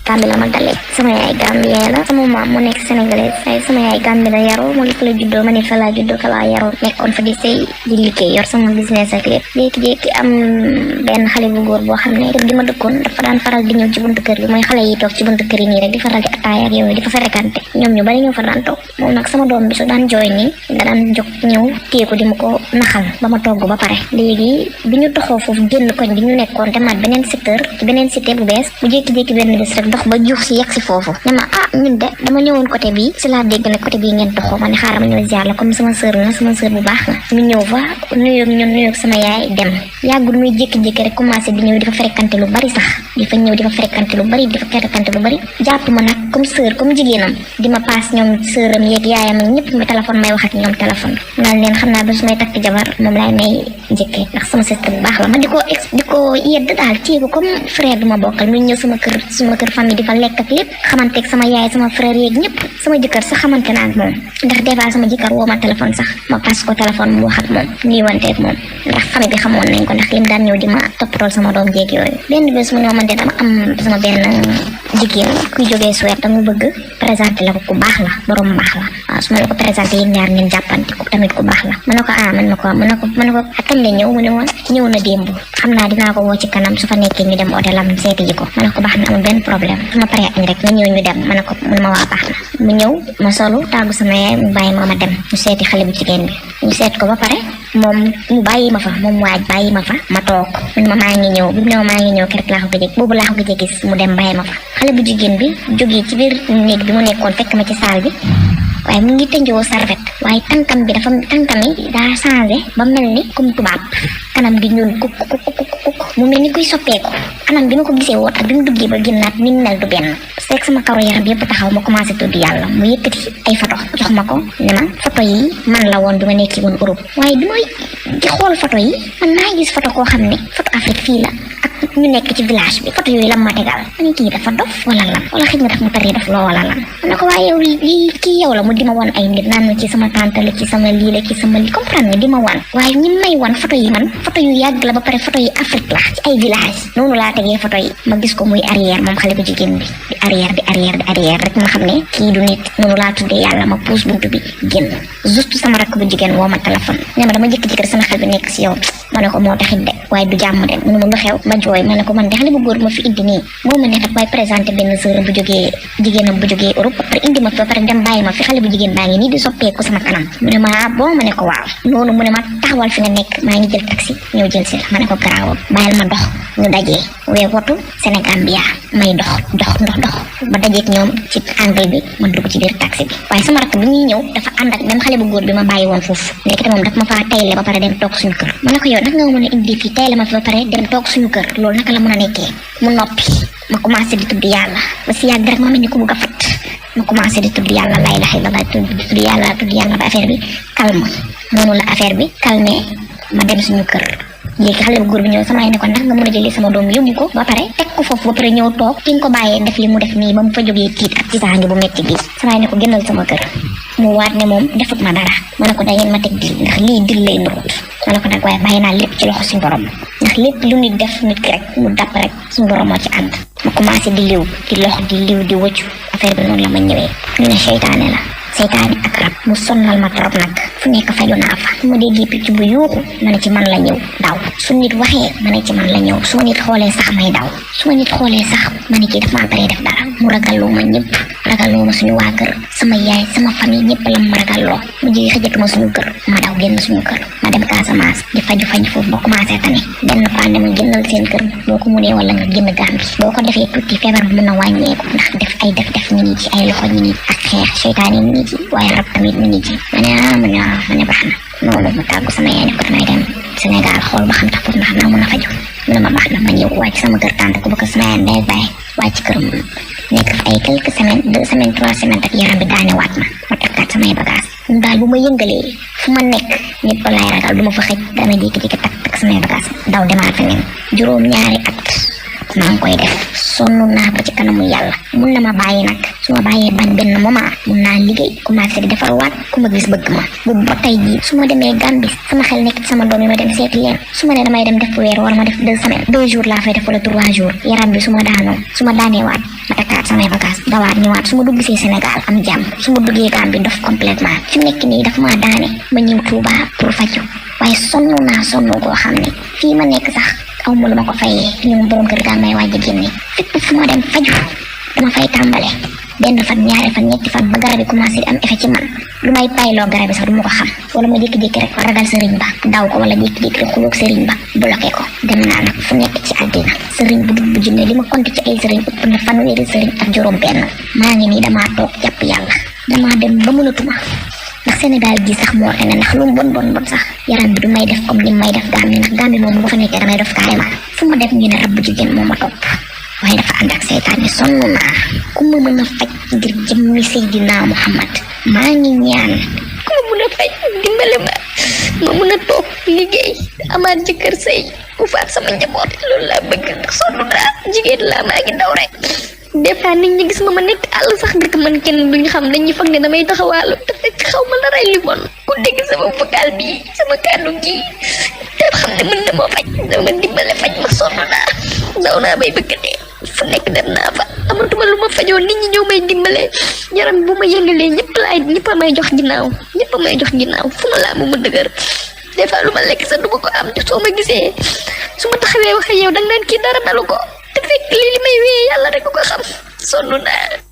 Gambie la ma dalee sama yaay Gambien la sama maam mu nekk sénégalais ay sama yaay Gambie la yaroo mu fa la juddoo ma ne fa laa juddoo fa laa yaroo nekkoon fa di sëy di liggéey yor sama business ak lépp jékki-jékki am benn xale bu góor boo xam ne kër gi ma dëkkoon dafa daan faral di ñëw ci buntu kër gi mooy xale yi toog ci buntu kër yi nii rek di faral di attaaya ak yooyu di fa fréquenté ñoom ñu bari ñëw fa daan toog moom nag sama doom bi su daan jooy nii da daan jóg ñëw téye ko di ma ko naxal ba ma togg ba pare léegi bi ñu toxoo foofu génn koñ bi ñu nekkoon te maat beneen secteur ci beneen cité bu bees mu jékki-jékki benn bés rek dox ba juux si yegg si foofu ne ma ñun de dama ñëwoon côté bii si laa dégg ne côté bii ngeen toxoo ma ne xaaral ma ñëw ziar la comme sama sœur nga sama sœur bu baax nga mu ñëw fa nuyoog sama yaay dem yàggul muy jékki-jékki rek commencé di ñëw di fa fréquenté lu bari sax di fa ñëw di fa fréquenté lu bari di fa fréquenté lu bari jàpp ma nag comme sœur comme jigéenam di ma paas ñoom sœuram yeeg yaayam ak ñëpp ma téléphone may wax ak ñoom téléphone naan leen xam naa ba su may takk jabar moom laay may njëkkee ndax sama sœur bu baax la ma di ko yedd daal téye ko comme frère bi ma bokkal muy ñëw sama kër famille di fa lekk ak lépp xamanteeg sama yaay sama frère yeeg ñëpp sama jëkkër sax xamante naa ak moom ndax des fois sama jëkkër woo ma téléphone sax ma paas ko téléphone mu wax ak moom nii wanteeg moom ndax famille bi xamoon nañ ko ndax lim daan ñëw di ma toppatool sama doom jéeg yooyu benn bés mu ne ma de dama am sama benn jigéen kuy jógee Suède dama bëgg présenté la ko ku baax la borom baax la waaw su ma la ko présenté yéen ñaar ngeen jàppante ko tamit ku baax la ma ne ko man na ko ak kañ la ñëw mu ne ma ñëw na démb xam naa dinaa ko woo ci kanam su fa nekkee ñu dem hôtelam seeti ji ko ma ne ko baax na amul benn problème su ma paree añ rek nga ñëw ñu dem ma ne ko mu ne ma waa baax na mu ñëw ma solu tàggu sama yaay mu bàyyi ma dem ñu seeti xale bu jigéen bi ñu seet ko ba pare moom mu bàyyi ma fa moom waaj bàyyi ma fa ma toog mu ne ma maa ngi ñëw bi mu ne ma maa ngi ñëw keroog laa ko gëj boobu laa ko gëj gis mu dem bàyyi ma fa xale bu jigéen bi jógee ci biir néeg bi mu nekkoon fekk ma ci saal bi waaye mu ngi tënjoo sarvet waaye tànkam bi tànkam yi daa changé ba mel ni comme tubaab kanam gi ñuul kuk mu mel ni kuy soppeeku anam bi ma ko gisee woon ak bi mu duggee ba génnaat ni mu mel du benn seeg sama karo yaram yëpp taxaw ma commencé tudd yàlla mu yëkkati ay photo jox ma ko ne ma photo yi man la woon bi ma nekki woon Europe waaye bi may di xool photo yi man maa gis photo koo xam ne photo Afrique fii la ak ñu nekk ci village bi photo yooyu la ma tegal ma ne kii dafa dof wala lan wala xëy na daf mu tari def loo wala lan ma ne ko waaye yow lii kii yow la mu di ma wan ay nit naan ma ci sama tante la ci sama lii la ci sama lii comprendre nga di ma wan waaye ñi may wan photo yi man photo yu yàgg la ba pare photo yi Afrique la ci ay village noonu laa tegee photo yi ma gis ko muy arrière moom xale bu jigéen bi di arrière rek ma xam ne kii du nit noonu laa tuddee yàlla ma puus buntu bi génn juste sama rakk bu jigéen woo ma téléphone ne ma dama jékki-jékki sama xel bi nekk si yow ma ne ko moo taxit de waaye du jàmm de mu ne ma lu xew ma jooy ma ne ko man de xale bu góor ma fi indi nii moo ma ne daf may présenté benn sœur bu jógee jigéenam bu jógee Europe après indi ma fi ba pare dem bàyyi ma fi xale bu jigéen baa ngi nii di soppeeku sama kanam mu ne ma bon ma ne ko waaw noonu mu ne ma taxawal fi nga nekk maa ngi jël taxi ñëw jël si la ma ne ko garaawul bàyyil ma dox ñu dajee wee wotu Sénégambia may dox ba dajeeg ñoom ci angle bi ma dugg ci biir taxi bi waaye sama rakk bi ñuy ñëw dafa ànd ak même xale bu góor bi ma bàyyi woon foofu léegi moom daf ma faa tayle ba pare dem toog suñu kër ma ne ko yow naka nga mën a indi fii tayle ma fi ba pare dem toog suñu kër loolu naka la mën a nekkee mu noppi ma commencé di tudd yàlla ba si yàgg rek ma mel ni ku bugg a fat ma commencé di tudd yàlla lay laxi la tudd yàlla ba affaire bi calme noonu la affaire bi calmé ma dem suñu kër léegi xale bu góor bi ñëw sama yaay ne ko ndax nga mën a jëlee sama doom yóbbu ko ba pare teg ko foofu ba pare ñëw toog ki nga ko bàyyee def li mu def nii ba mu fa jógee tiit ak tiitaange bu metti gi sama yaay ne ko gënal sama kër mu waat ne moom defut ma dara ma ne ko da ngeen ma teg dil ndax lii dil lay ndurut ma ne ko nag waaye bàyyi naa lépp ci loxo suñu borom ndax lépp lu nit def nit ki rek mu dàpp rek suñu borom moo ci ànd ma commencé di liw di lox di liw di wëccu affaire bi noonu la ma ñëwee ñu ne seytaane la seytaane ak rab mu sonnal ma trop nag fu nekk faju naa fa su ma déggee picc bu yuuxu ma ne ci man la ñëw daw su nit waxee ma ne ci man la ñëw su ma nit xoolee sax may daw su ma nit xoolee sax ma ne kii daf maa paree def dara mu ragalloo ma ñëpp ragalloo ma suñu waa kër sama yaay sama famille ñëpp la ma ragalloo mu jigi xëjatuma suñu kër ma daw génn suñu kër ma dem Casamance di faju foofu ba commencé tane benn fan ne ma génnal seen kër boo ko munee wala nga génn Gàmbi boo ko defee tuuti feebar bi mun a wàññeeku ndax def ñu ngi ci ay loxo ñu ngi ak xeex seytaane ñu ngi ci waaye rab tamit ñu ngi ci ma ne baax na noonu ma tàggu sama yaay ne ko damay dem Sénégal xool ba xam tax pour ndax naa mun a faju mu ne ma baax na ma ñëw wàcc sama kër tànt ko ba ko sama yaay day bàyyi wàcc këram nekk fa ay quelques semaines 2 semaines 3 semaines ak yaram bi daane waat ma takkaat samay bagage ñun daal bu ma yëngalee fu ma nekk nit ko laay ragal du ma fa xëj dama jékki-jékki takk samay bagage daw demaat feneen juróom ñaari at maa ngi koy def sonn naa ba ci kanamu yàlla mun na ma bàyyi nag su ma bàyyee bañ benn moment mun naa liggéey commencé di defar waat ku ma gis bëgg ma bu ba tey jii su ma demee Gambie sama xel nekk ci sama doom yi ma dem seeti leen su ma ne damay dem def weer war ma def 2 semaines 2 jours laa fay def wala 3 jours yaram bi su ma daanee waat ma takkaat samay bagage dawaat ñëwaat su ma dugg see Sénégal am jàmm su ma duggee Gambie dof complètement fi nekk nii daf maa daane ma ñëw Touba pour faju waaye sonn naa sonn goo xam ne fii ma nekk sax aw ma lu ma ko fayee ñoom borom kër gaa may waaj a génne fépp fu ma dem faju dama fay tàmbale benn fan ñaari fan ñetti fan ba garab yi commencé di am effet ci man lu may payloo garab yi sax du ma ko xam wala ma jékki-jékki rek ragal sëriñ ba daw ko wala jékki-jékki rek xuloog sëriñ ba bloqué ko dem naa nag fu nekk ci àddina sëriñ bu dugg bu junne li ma compté ci ay sëriñ ëpp na fanweeri sëriñ ak juróom benn maa ngi nii damaa toog jàpp yàlla damaa dem ba mënatuma ndax Sénégal gi sax moo ene ndax lu mu bon sax yaram bi du may def comme ni may def Gambie ndax Gambie moom bu fa nekkee damay def carrément fu ma def ñu ne rab bu jigéen moo ma topp waaye dafa ànd ak seytaane sonn naa ku ma mën a faj ngir jëmmi Seydina Muhammad maa ngi ñaan ku ma mën a faj dimbale ma mën a toog liggéey amaat jëkkër sëy ku faat sama njaboot loolu laa bëgg ndax sonn naa jigéen laa maa ngi daw rek des fois nit ñi gis ma nekk àll sax dëkk man kenn duñu xam dañuy foog ne damay taxawaalu te fekk xaw ma la rey li bon ku dégg sama vocal bi sama kàddu gi te xam ne mën na moo faj dama dimbale faj ma sonn naa daw naa bay bëgg dee fu nekk dem naa fa amatuma lu ma fajoo nit ñi ñëw may dimbale yaram bu ma yëngalee ñëpp a may jox ginnaaw fu ma laa mu dëgër des fois lu ma lekk sax du ma ko am te soo ma gisee su ma taxawee wax ak yow danga naan kii dara dalu ko te fekk li may wéyee yàlla rek ko xam sonn naa